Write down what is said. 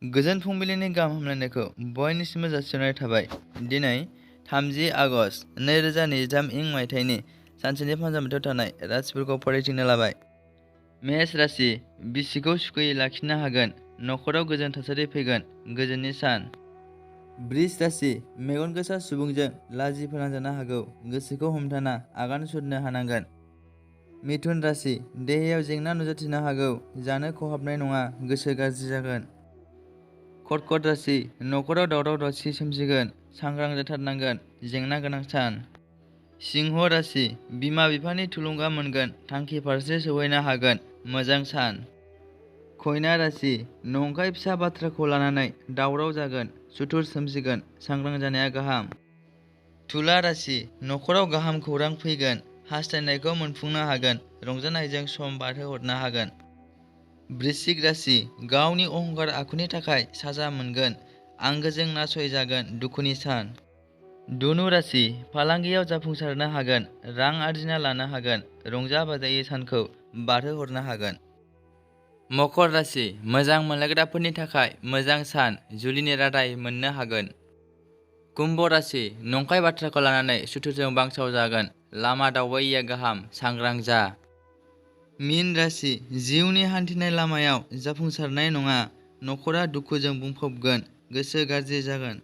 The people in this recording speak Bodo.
गोजोन फुंबिलिनि गाहाम हामलायनायखौ बयनिसिमबो जासिहरनाय थाबाय। दिनै 30 आगस्ट 2023 इं मायथाइनि सानसेनि फानजामुथियाव थानाय राशिफोरखौ फरायथिंनो लाबाय। मेष राशि, बिसिखौ सुखुयै लाखिनो हागोन, नखराव गोजोन थासारि फैगोन, गोजोननि सान। बृष राशि, मेगन गोसा सुबुंजों लाजि फोनांजानो हागौ, गोसोखौ हमथाना आगान सुरनो हानांगोन। मिथुन राशि, देहायाव जेंना नुजाथिनो हागौ, जानो खहाबनाय नङा, गोसो गाज्रि जागोन। कर्कट राशि, नखराव दावराव दावसि सोमजिगोन, सांग्रां जाथारनांगोन, जेंना गोनां सान। सिंह राशि, बिमा बिफानि थुलुंगा मोनगोन, थांखि फारसे सौहैनो हागोन, मोजां सान। कन्या राशि, नंखाय फिसा बाथ्राखौ लानानै दावराव जागोन, सुथुर सोमजिगोन, सांग्रां जानाया गाहाम। तुला राशि, नखराव गाहाम खौरां फैगोन, हास्थायनायखौ मोनफुंनो हागोन, रंजानायजों सम बारहोहरनो हागोन। वृश्चिक राशि, गावनि अहंकार आखुनि थाखाय साजा मोनगोन, आंगोजों नासयजागोन, दुखुनि सान। धनु राशि, फालांगियाव जाफुंसारनो हागोन, रां आरजिना लानो हागोन, रंजा बाजायै सानखौ बारहोहरनो हागोन। मकर राशि, मोजां मोनलायग्राफोरनि थाखाय मोजां सान, जुलिनि रादाय मोननो हागोन। कुम्भ राशि, नंखाय बाथ्राखौ लानानै सुथुरजों बांसावजागोन, लामा दावबायैया गाहाम, सांग्रां जा। मीन राशि, जिउनि हान्थिनाय लामायाव जाफुंसारनाय नङा, नखरा दुखुजों बुंफबगोन, गोसो गाज्रि जागोन।